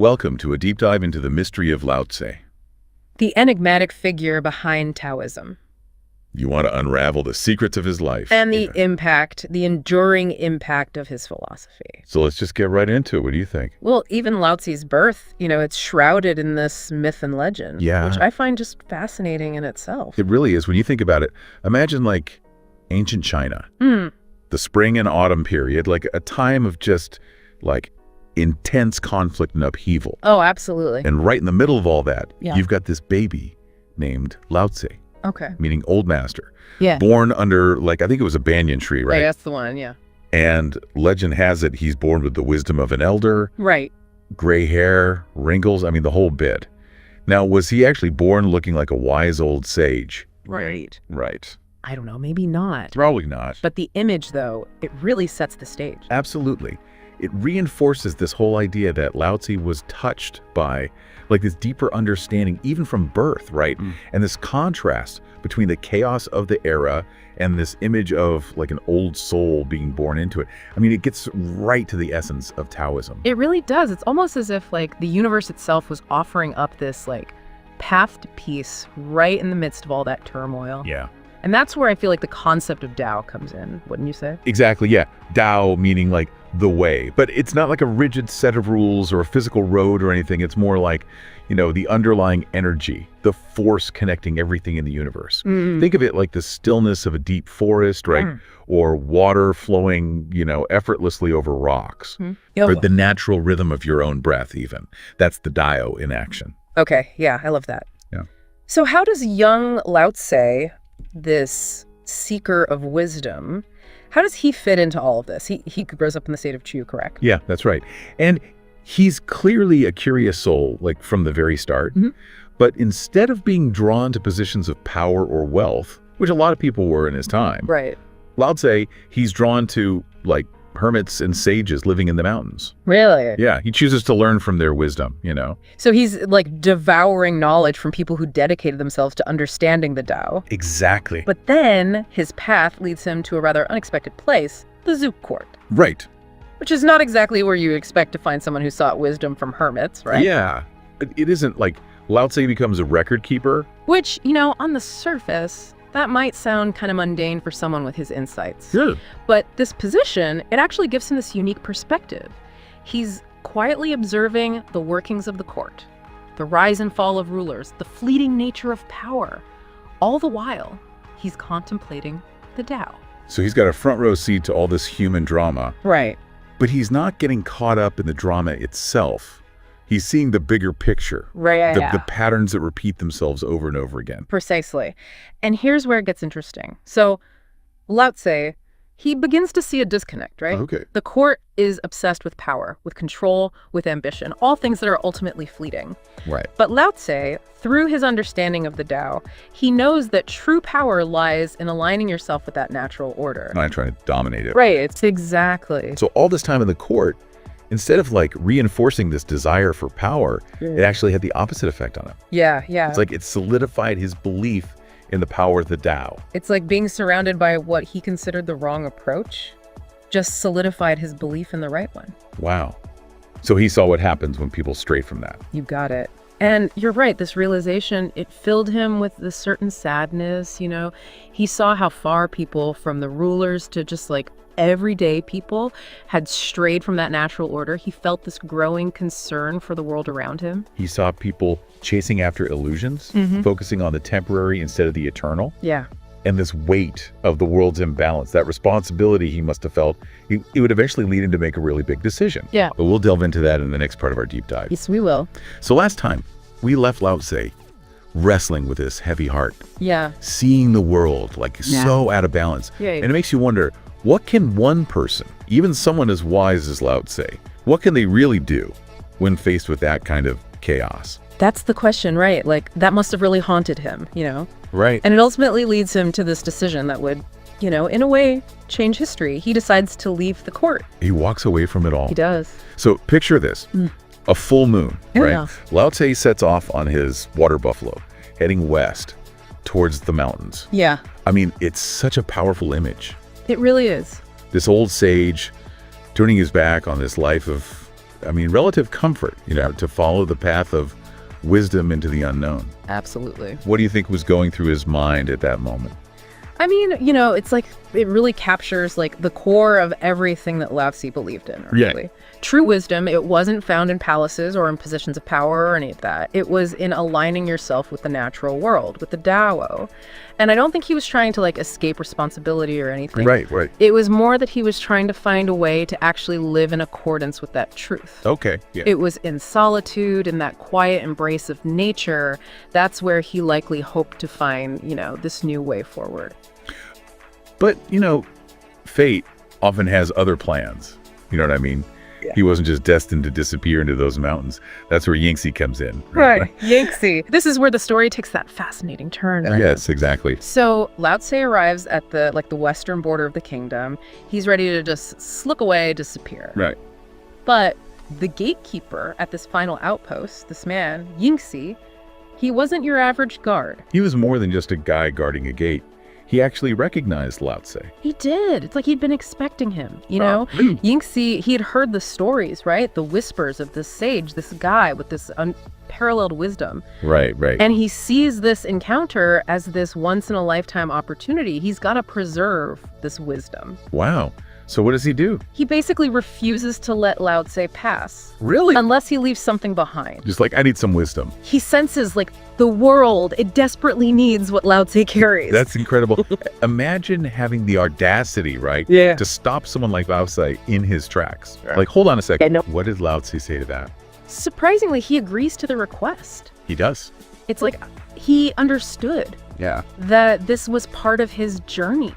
Welcome to a deep dive into the mystery of Lao-Tse. The enigmatic figure behind Taoism. You want to unravel the secrets of his life. And the impact, the enduring impact of his philosophy. So let's just get right into it. What do you think? Well, even Lao-Tse's birth, it's shrouded in this myth and legend. Yeah. Which I find just fascinating in itself. It really is. When you think about it, imagine like ancient China. The spring and autumn period, like a time of just like intense conflict and upheaval. Oh, absolutely. And right in the middle of all that, Yeah. you've got this baby named Lao-Tse. Okay. Meaning old master. Yeah. Born under, I think it was a banyan tree, right? Right, that's the one, yeah. And legend has it he's born with the wisdom of an elder. Right. Gray hair, wrinkles, the whole bit. Now, was he actually born looking like a wise old sage? Right. Right. I don't know, maybe not. Probably not. But the image, though, it really sets the stage. Absolutely. It reinforces this whole idea that Lao-Tse was touched by this deeper understanding, even from birth, right? And this contrast between the chaos of the era and this image of an old soul being born into it. It gets right to the essence of Taoism. It really does. It's almost as if the universe itself was offering up this path to peace right in the midst of all that turmoil. Yeah. And that's where I feel the concept of Tao comes in, wouldn't you say? Exactly, yeah. Tao meaning the way. But it's not a rigid set of rules or a physical road or anything. It's more the underlying energy, the force connecting everything in the universe. Think of it like the stillness of a deep forest, right? Or water flowing, effortlessly over rocks. Or the natural rhythm of your own breath, even. That's the Tao in action. Okay, yeah, I love that. Yeah. So how does young Lao-Tse, this seeker of wisdom, how does he fit into all of this? He grows up in the state of Chu, correct? Yeah, that's right. And he's clearly a curious soul, from the very start. But instead of being drawn to positions of power or wealth, which a lot of people were in his time, right? Lao-Tse, he's drawn to hermits and sages living in the mountains. Really? Yeah, he chooses to learn from their wisdom, So he's devouring knowledge from people who dedicated themselves to understanding the Tao. Exactly. But then his path leads him to a rather unexpected place, the Zouk court. Right. Which is not exactly where you expect to find someone who sought wisdom from hermits, right? Yeah. It isn't Lao-Tse becomes a record keeper. Which, on the surface, that might sound kind of mundane for someone with his insights. Yeah. But this position, it actually gives him this unique perspective. He's quietly observing the workings of the court, the rise and fall of rulers, the fleeting nature of power. All the while, he's contemplating the Tao. So he's got a front row seat to all this human drama. Right. But he's not getting caught up in the drama itself. He's seeing the bigger picture. Right, the patterns that repeat themselves over and over again. Precisely. And here's where it gets interesting. So Lao-Tse, he begins to see a disconnect, right? Okay. The court is obsessed with power, with control, with ambition, all things that are ultimately fleeting. Right. But Lao-Tse, through his understanding of the Tao, he knows that true power lies in aligning yourself with that natural order. Not trying to dominate it. Right, it's exactly. So all this time in the court, instead of reinforcing this desire for power, it actually had the opposite effect on him. Yeah. It's it solidified his belief in the power of the Tao. It's like being surrounded by what he considered the wrong approach just solidified his belief in the right one. Wow. So he saw what happens when people stray from that. You got it. And you're right, this realization, it filled him with a certain sadness, He saw how far people from the rulers to just everyday people had strayed from that natural order. He felt this growing concern for the world around him. He saw people chasing after illusions, focusing on the temporary instead of the eternal. Yeah. And this weight of the world's imbalance, that responsibility he must have felt, it would eventually lead him to make a really big decision. Yeah. But we'll delve into that in the next part of our deep dive. Yes, we will. So last time, we left Lao-Tse wrestling with this heavy heart. Yeah. Seeing the world so out of balance. Yeah. And it makes you wonder, what can one person, even someone as wise as Lao-Tse, what can they really do when faced with that kind of chaos? That's the question, right? That must have really haunted him, Right. And it ultimately leads him to this decision that would, in a way, change history. He decides to leave the court. He walks away from it all. He does. So picture this, a full moon, right? Yeah. Lao-Tse sets off on his water buffalo, heading west towards the mountains. Yeah. It's such a powerful image. It really is. This old sage turning his back on this life of relative comfort, to follow the path of wisdom into the unknown. Absolutely. What do you think was going through his mind at that moment? I mean, it's like it really captures like the core of everything that Lao-Tse believed in, really. Yeah. True wisdom, it wasn't found in palaces or in positions of power or any of that. It was in aligning yourself with the natural world, with the Tao. And I don't think he was trying to like escape responsibility or anything. Right. It was more that he was trying to find a way to actually live in accordance with that truth. Okay. Yeah. It was in solitude, in that quiet embrace of nature. That's where he likely hoped to find, this new way forward. But, fate often has other plans. You know what I mean? Yeah. He wasn't just destined to disappear into those mountains. That's where Yingxi comes in. Right. Yingxi. This is where the story takes that fascinating turn. Right? Yes, exactly. So Lao-Tse arrives at the western border of the kingdom. He's ready to just slip away, disappear. Right. But the gatekeeper at this final outpost, this man, Yingxi, he wasn't your average guard. He was more than just a guy guarding a gate. He actually recognized Lao-Tse. He did. It's like he'd been expecting him, Yingxi, he had heard the stories, right? The whispers of this sage, this guy with this unparalleled wisdom. Right. And he sees this encounter as this once-in-a-lifetime opportunity. He's got to preserve this wisdom. Wow. So what does he do? He basically refuses to let Lao-Tse pass. Really? Unless he leaves something behind. Just like, I need some wisdom. He senses, the world, it desperately needs what Lao-Tse carries. That's incredible. Imagine having the audacity, right? Yeah. To stop someone like Lao-Tse in his tracks. Yeah. Like, hold on a second. Yeah, no. What did Lao-Tse say to that? Surprisingly, he agrees to the request. He does. It's like he understood that this was part of his journey.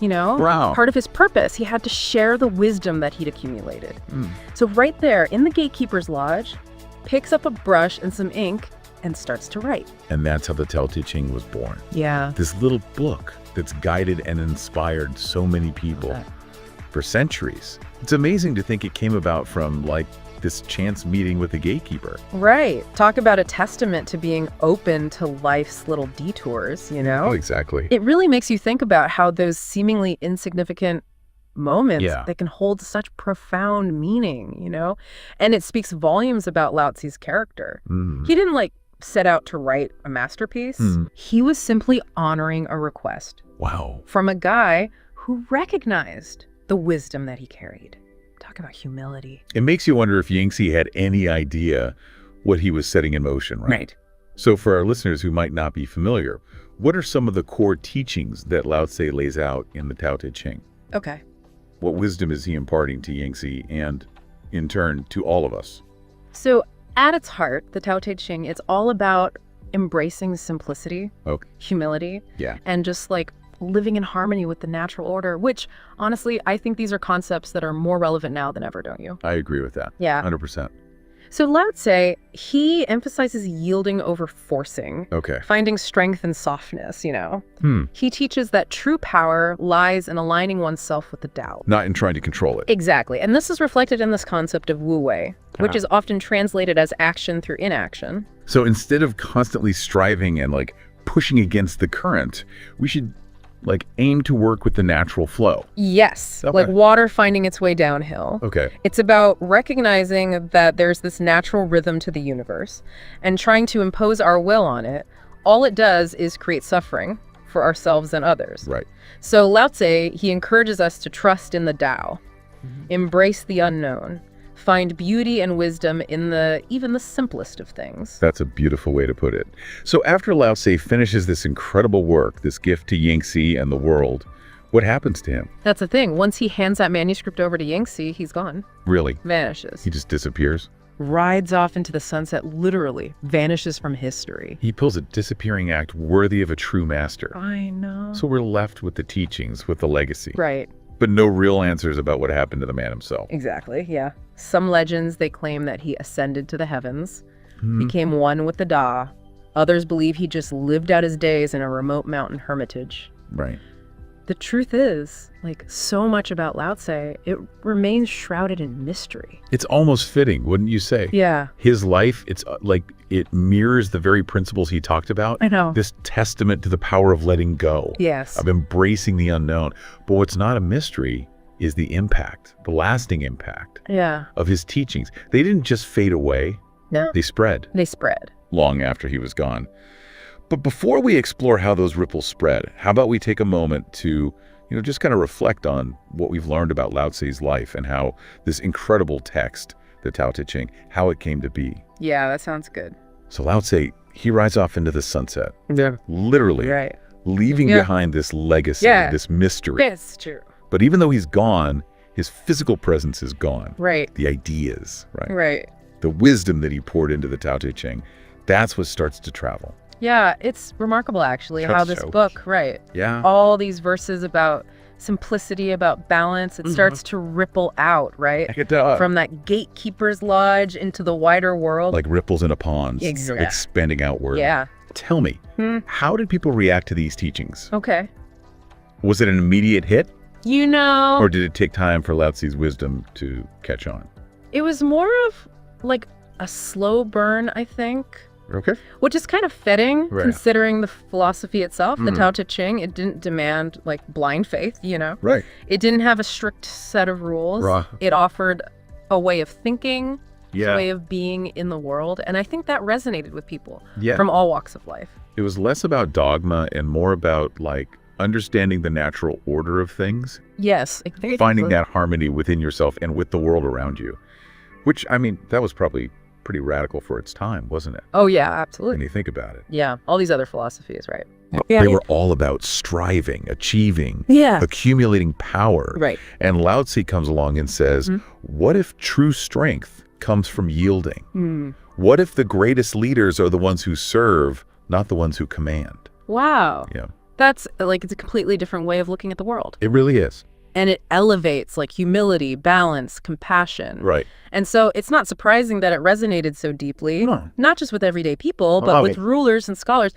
Wow. Part of his purpose. He had to share the wisdom that he'd accumulated. So right there in the gatekeeper's lodge, picks up a brush and some ink and starts to write. And that's how the Tao Te Ching was born. Yeah. This little book that's guided and inspired so many people for centuries. It's amazing to think it came about from this chance meeting with the gatekeeper. Right. Talk about a testament to being open to life's little detours, Oh, exactly. It really makes you think about how those seemingly insignificant moments, they can hold such profound meaning, And it speaks volumes about Lao-Tse's character. He didn't set out to write a masterpiece. He was simply honoring a request. Wow. From a guy who recognized the wisdom that he carried. Talk about humility. It makes you wonder if Yingxi had any idea what he was setting in motion, right? So for our listeners who might not be familiar, what are some of the core teachings that Lao-Tse lays out in the Tao Te Ching? Okay. What wisdom is he imparting to Yingxi and, in turn, to all of us? So at its heart, the Tao Te Ching, it's all about embracing simplicity, humility, and just living in harmony with the natural order, which honestly, I think these are concepts that are more relevant now than ever, don't you? I agree with that. Yeah. 100%. So Lao-Tse, he emphasizes yielding over forcing, finding strength and softness, He teaches that true power lies in aligning oneself with the Tao. Not in trying to control it. Exactly. And this is reflected in this concept of wu-wei, which is often translated as action through inaction. So instead of constantly striving and pushing against the current, we should aim to work with the natural flow. Yes. Like water finding its way downhill. It's about recognizing that there's this natural rhythm to the universe and trying to impose our will on it. All it does is create suffering for ourselves and others. Right. So Lao-Tse, he encourages us to trust in the Tao, embrace the unknown, find beauty and wisdom in even the simplest of things. That's a beautiful way to put it. So after Lao-Tse finishes this incredible work, this gift to Yingxi and the world, what happens to him? That's the thing. Once he hands that manuscript over to Yingxi, he's gone. Really? Vanishes. He just disappears? Rides off into the sunset, literally vanishes from history. He pulls a disappearing act worthy of a true master. I know. So we're left with the teachings, with the legacy. Right. But no real answers about what happened to the man himself. Exactly, yeah. Some legends, they claim that he ascended to the heavens, became one with the Da. Others believe he just lived out his days in a remote mountain hermitage. Right. The truth is, so much about Lao-Tse, it remains shrouded in mystery. It's almost fitting, wouldn't you say? Yeah. His life, it's it mirrors the very principles he talked about. I know. This testament to the power of letting go. Yes. Of embracing the unknown. But what's not a mystery is the impact, the lasting impact Yeah. of his teachings. They didn't just fade away. No. They spread They spread. long after he was gone. But before we explore how those ripples spread, how about we take a moment to, just kind of reflect on what we've learned about Lao-Tse's life and how this incredible text, the Tao Te Ching, how it came to be. Yeah, that sounds good. So Lao-Tse, he rides off into the sunset, Yeah. literally Right. leaving behind this legacy, this mystery. It's true. But even though he's gone, his physical presence is gone. Right. The ideas, right? Right. The wisdom that he poured into the Tao Te Ching, that's what starts to travel. Yeah, it's remarkable, actually, how this book, right, Yeah. all these verses about simplicity, about balance, it starts to ripple out, right? Heck, it does. From that gatekeeper's lodge into the wider world. Like ripples in a pond, Exactly. expanding outward. Yeah. Tell me, how did people react to these teachings? Okay. Was it an immediate hit? Or Or did it take time for Lao-Tse's wisdom to catch on? it was more of like a slow burn, I think. Okay. Which is kind of fitting, Right. considering the philosophy itself, the Tao Te Ching. It didn't demand like blind faith, Right. It didn't have a strict set of rules. Right. It offered a way of thinking, Yeah. a way of being in the world. And I think that resonated with people Yeah. from all walks of life. It was less about dogma and more about understanding the natural order of things, Yes. finding that harmony within yourself and with the world around you. Which, that was probably pretty radical for its time, wasn't it? Oh, yeah, When absolutely. you think about it. Yeah. All these other philosophies, right? They were all about striving, achieving, Yeah. accumulating power. Right. And Lao-Tse comes along and says, what if true strength comes from yielding? What if the greatest leaders are the ones who serve, not the ones who command? Wow. Yeah, That's it's a completely different way of looking at the world. it really is. And it elevates humility, balance, compassion. Right. And so it's not surprising that it resonated so deeply, No. not just with everyday people, but with rulers and scholars,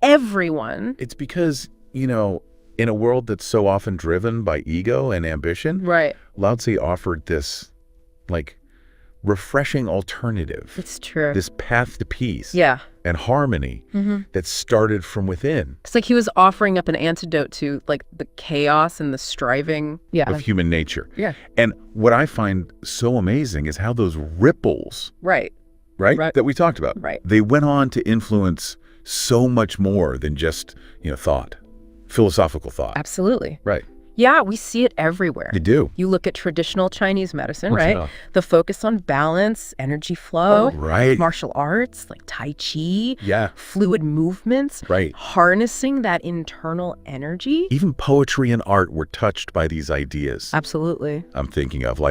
everyone. It's because, in a world that's so often driven by ego and ambition, Right. Lao-Tse offered this, refreshing alternative. It's true. This path to peace Yeah. and harmony that started from within It's like he was offering up an antidote to the chaos and the striving. Yeah. of human nature. Yeah. And what I find so amazing is how those ripples, Right. right, that we talked about, Right. they went on to influence so much more than just, thought, philosophical thought. Absolutely. Right. Yeah, we see it everywhere. They do. You look at traditional Chinese medicine, Oh, right? yeah. The focus on balance, energy flow, Right. martial arts like Tai Chi, Yeah. fluid movements, Right. harnessing that internal energy. Even poetry and art were touched by these ideas. Absolutely. I'm thinking of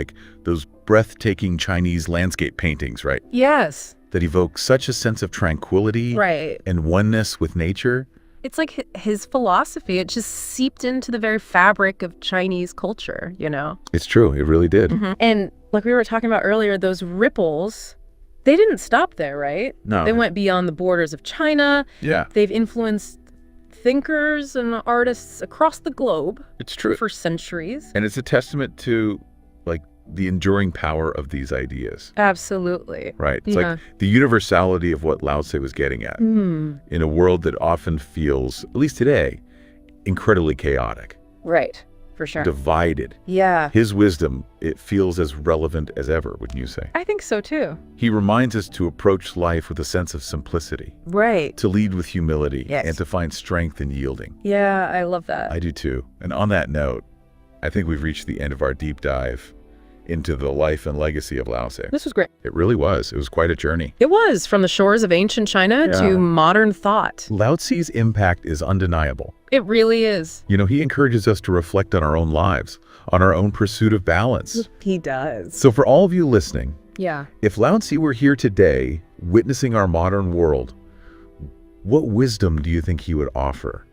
those breathtaking Chinese landscape paintings, right? Yes. That evoke such a sense of tranquility Right. and oneness with nature. It's like his philosophy. It just seeped into the very fabric of Chinese culture, It's true. It really did. And like we were talking about earlier, those ripples, they didn't stop there, right? No. They went beyond the borders of China. Yeah, They've influenced thinkers and artists across the globe it's true. for centuries. And it's a testament to the enduring power of these ideas, Absolutely. right? It's Yeah. the universality of what Lao-Tse was getting at in a world that often feels, at least today, incredibly chaotic, Right. For sure. divided. Yeah. His wisdom, it feels as relevant as ever, wouldn't you say? I think so too. He reminds us to approach life with a sense of simplicity, Right. to lead with humility, Yes. and to find strength in yielding. Yeah, I love that. I do too. And on that note, I think we've reached the end of our deep dive into the life and legacy of Lao-Tse. This was great. It really was. It was quite a journey. It was from the shores of ancient China Yeah. to modern thought. Lao-Tse's impact is undeniable. It really is. He encourages us to reflect on our own lives, on our own pursuit of balance. He does. So for all of you listening, Yeah. if Lao-Tse were here today, witnessing our modern world, what wisdom do you think he would offer?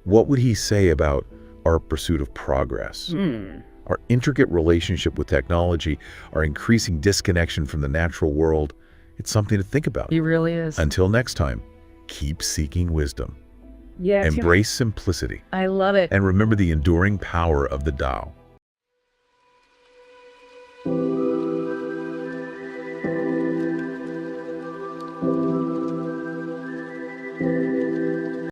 What would he say about our pursuit of progress? Our intricate relationship with technology, our increasing disconnection from the natural world? It's something to think about. He really is. Until next time, keep seeking wisdom. Yeah. Embrace simplicity. I love it. And remember the enduring power of the Tao.